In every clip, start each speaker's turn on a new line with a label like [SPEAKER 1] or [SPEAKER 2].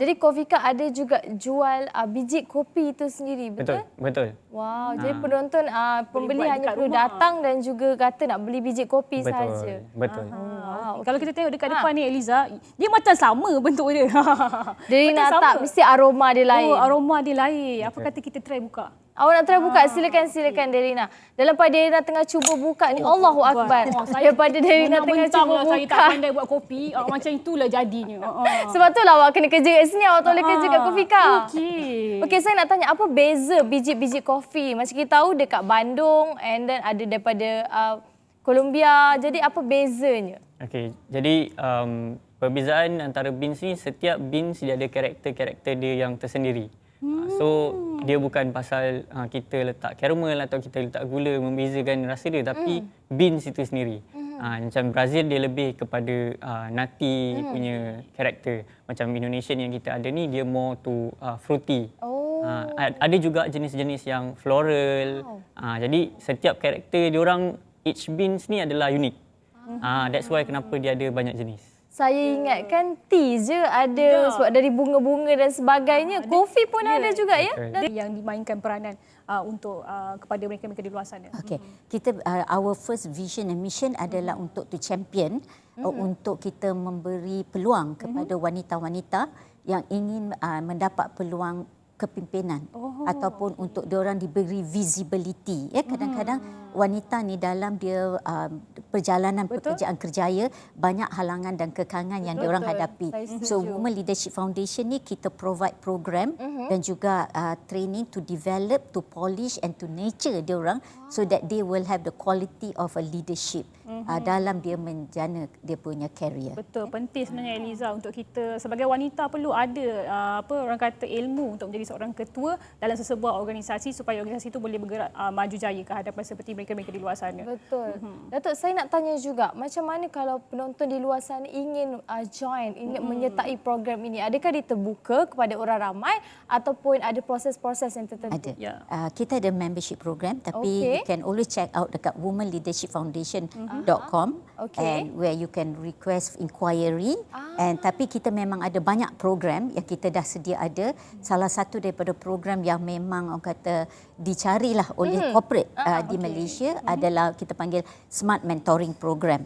[SPEAKER 1] Jadi Kofika ada juga jual biji kopi itu sendiri, betul?
[SPEAKER 2] Betul.
[SPEAKER 1] Wow, jadi penonton, pembeli hanya perlu datang dan juga kata nak beli biji kopi sahaja.
[SPEAKER 2] Betul.
[SPEAKER 1] Wow.
[SPEAKER 3] Kalau kita tengok dekat depan ni Eliza, dia macam sama bentuk dia.
[SPEAKER 1] Dari tak mesti aroma dia lain.
[SPEAKER 3] Oh, aroma dia lain. Apa kata kita try buka?
[SPEAKER 1] Awak nak try buka? Silakan Derina. Dalam pada Derina tengah cuba buka ni, Allahu Akbar. Daripada Derina tengah cuba buka.
[SPEAKER 3] Saya tak pandai buat kopi, macam itulah jadinya.
[SPEAKER 1] Sebab tu lah awak kena kerja kat sini, awak tak boleh kerja kat Kofika. Okey, saya nak tanya apa beza biji-biji kopi? Macam kita tahu dekat Bandung and then ada daripada Colombia. Jadi apa bezanya?
[SPEAKER 2] Okey, jadi perbezaan antara beans ni, setiap beans dia ada karakter-karakter dia yang tersendiri. So dia bukan pasal kita letak caramel atau kita letak gula membezakan rasa dia, tapi beans itu sendiri. Macam Brazil dia lebih kepada nutty punya karakter. Macam Indonesian yang kita ada ni dia more to fruity. Ada juga jenis-jenis yang floral. Jadi setiap karakter diorang, each beans ni adalah unik. That's why kenapa dia ada banyak jenis.
[SPEAKER 1] Saya ingatkan tea je ada sebab dari bunga-bunga dan sebagainya. Kopi pun ada juga ya.
[SPEAKER 3] Yang dimainkan peranan untuk kepada mereka-mereka di luar sana.
[SPEAKER 4] Okay, kita our first vision and mission adalah untuk to champion, untuk kita memberi peluang kepada wanita-wanita yang ingin mendapat peluang kepimpinan ataupun untuk diorang diberi visibility. Ya, kadang-kadang wanita ni dalam dia perjalanan pekerjaan kerjaya banyak halangan dan kekangan yang diorang hadapi. So Women Leadership Foundation ni kita provide program dan juga training to develop, to polish and to nurture diorang so that they will have the quality of a leadership dalam dia menjana dia punya career.
[SPEAKER 3] Betul, penting sebenarnya Eliza untuk kita sebagai wanita perlu ada orang kata ilmu untuk menjadi seorang ketua dalam sesebuah organisasi supaya organisasi itu boleh bergerak maju jaya ke hadapan seperti mereka-mereka di luar sana.
[SPEAKER 1] Betul. Datuk, saya nak tanya juga, macam mana kalau penonton di luar sana ingin join, ingin menyertai program ini? Adakah dia terbuka kepada orang ramai ataupun ada proses-proses yang tertentu?
[SPEAKER 4] Ada. Kita ada membership program tapi you can always check out dekat womenleadershipfoundation.com and where you can request inquiry. And tapi kita memang ada banyak program yang kita dah sedia ada. Salah satu daripada program yang memang orang kata dicarilah oleh corporate di Malaysia adalah kita panggil Smart Mentoring Program.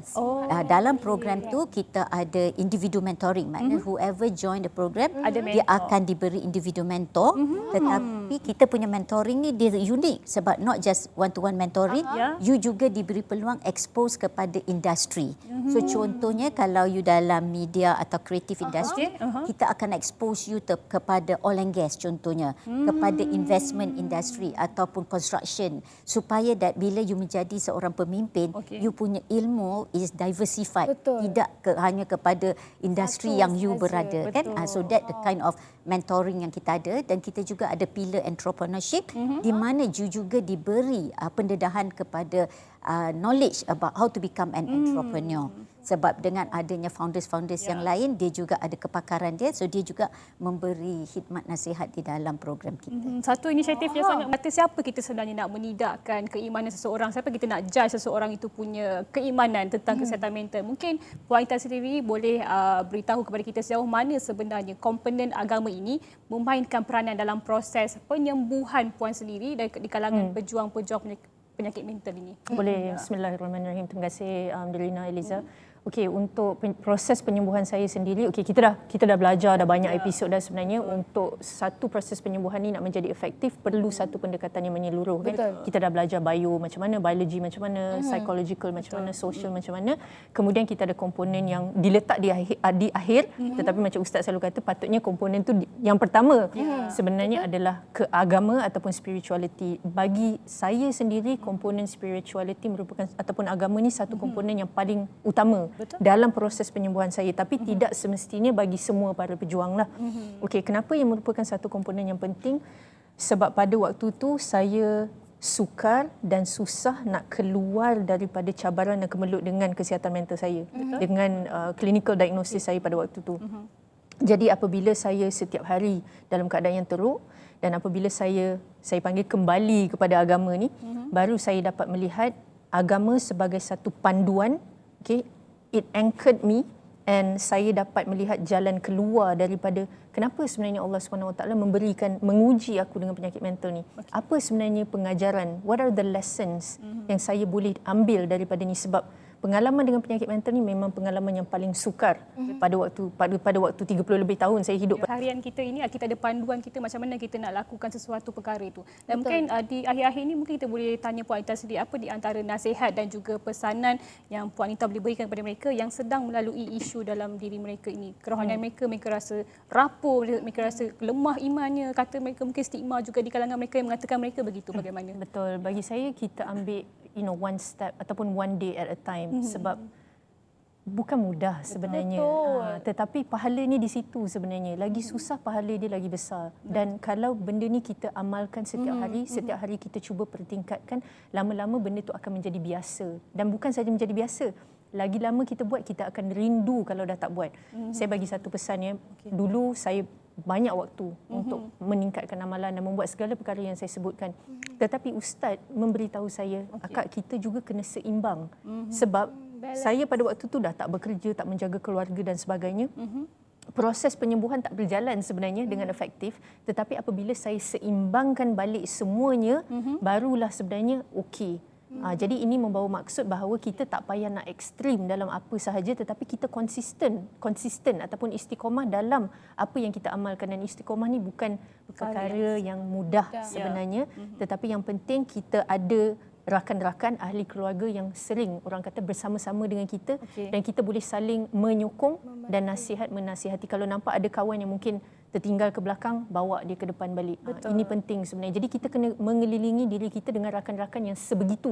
[SPEAKER 4] Dalam program tu kita ada individu mentoring. Maknanya whoever join the program dia akan diberi individu mentor. Tetapi kita punya mentoring ni dia unik sebab not just one-to-one mentoring, you juga diberi peluang expose kepada industri. So contohnya kalau you dalam media atau creative industry, kita akan expose you kepada oil and gas contohnya, kepada investment industry ataupun construction, supaya that bila you menjadi seorang pemimpin, you punya ilmu is diversified. Tidak hanya kepada industri yang you berada, kan? So that the kind of mentoring yang kita ada. Dan kita juga ada pillar entrepreneurship di mana you juga diberi pendedahan kepada knowledge about how to become an entrepreneur. Sebab dengan adanya founders-founders yang lain, dia juga ada kepakaran dia. So dia juga memberi khidmat nasihat di dalam program kita.
[SPEAKER 3] Satu inisiatif yang sangat kata siapa kita sebenarnya nak menidakkan keimanan seseorang, siapa kita nak judge seseorang itu punya keimanan tentang kesihatan mental. Mungkin Puan Ita sendiri boleh beritahu kepada kita sejauh mana sebenarnya komponen agama ini memainkan peranan dalam proses penyembuhan Puan sendiri di kalangan pejuang-pejuang penyakit mental ini.
[SPEAKER 5] Boleh. Bismillahirrahmanirrahim. Terima kasih Derina, Eliza. Okey, untuk proses penyembuhan saya sendiri, okey, kita dah belajar dah banyak episod dah sebenarnya. Untuk satu proses penyembuhan ni nak menjadi efektif perlu satu pendekatan yang menyeluruh, kan. Kita dah belajar bio macam mana, biologi macam mana, psychological macam mana, social macam mana. Kemudian kita ada komponen yang diletak di akhir, tetapi macam ustaz selalu kata patutnya komponen tu yang pertama sebenarnya adalah keagama ataupun spirituality. Bagi saya sendiri komponen spirituality merupakan ataupun agama ni satu komponen yang paling utama dalam proses penyembuhan saya, tapi tidak semestinya bagi semua para pejuang lah. Okey, kenapa yang merupakan satu komponen yang penting? Sebab pada waktu tu saya sukar dan susah nak keluar daripada cabaran dan kemelut dengan kesihatan mental saya, dengan clinical diagnosis saya pada waktu tu. Jadi apabila saya setiap hari dalam keadaan yang teruk dan apabila saya panggil kembali kepada agama ni, baru saya dapat melihat agama sebagai satu panduan. Okey, it anchored me And saya dapat melihat jalan keluar daripada kenapa sebenarnya Allah SWT menguji aku dengan penyakit mental ni. Apa sebenarnya pengajaran? What are the lessons yang saya boleh ambil daripada ni? Sebab pengalaman dengan penyakit mental ni memang pengalaman yang paling sukar pada waktu 30 lebih tahun saya hidup.
[SPEAKER 3] Harian kita ini kita ada panduan kita macam mana kita nak lakukan sesuatu perkara itu. Dan mungkin di akhir-akhir ini mungkin kita boleh tanya Puan Anita sendiri apa di antara nasihat dan juga pesanan yang Puan Anita boleh berikan kepada mereka yang sedang melalui isu dalam diri mereka ini. Kerohanian mereka rasa rapuh, mereka rasa lemah imannya, kata mereka mungkin stigma juga di kalangan mereka yang mengatakan mereka begitu. Bagaimana?
[SPEAKER 5] Betul. Bagi saya kita ambil one step ataupun one day at a time sebab bukan mudah sebenarnya. Tetapi pahala ni di situ sebenarnya. Lagi susah pahala dia lagi besar. Dan kalau benda ni kita amalkan setiap hari kita cuba pertingkatkan, lama-lama benda tu akan menjadi biasa. Dan bukan saja menjadi biasa, lagi lama kita buat kita akan rindu kalau dah tak buat. Saya bagi satu pesan ya. Dulu saya banyak waktu untuk meningkatkan amalan dan membuat segala perkara yang saya sebutkan. Tetapi ustaz memberitahu saya, akak kita juga kena seimbang. Sebab saya pada waktu tu dah tak bekerja, tak menjaga keluarga dan sebagainya. Proses penyembuhan tak berjalan sebenarnya dengan efektif, tetapi apabila saya seimbangkan balik semuanya, barulah sebenarnya okey. Jadi ini membawa maksud bahawa kita tak payah nak ekstrim dalam apa sahaja, tetapi kita konsisten ataupun istiqomah dalam apa yang kita amalkan. Dan istiqomah ni bukan perkara yang mudah sebenarnya, tetapi yang penting kita ada rakan-rakan, ahli keluarga yang sering orang kata bersama-sama dengan kita dan kita boleh saling menyokong dan nasihat menasihati. Kalau nampak ada kawan yang mungkin tertinggal ke belakang, bawa dia ke depan balik. Ini penting sebenarnya. Jadi kita kena mengelilingi diri kita dengan rakan-rakan yang sebegitu.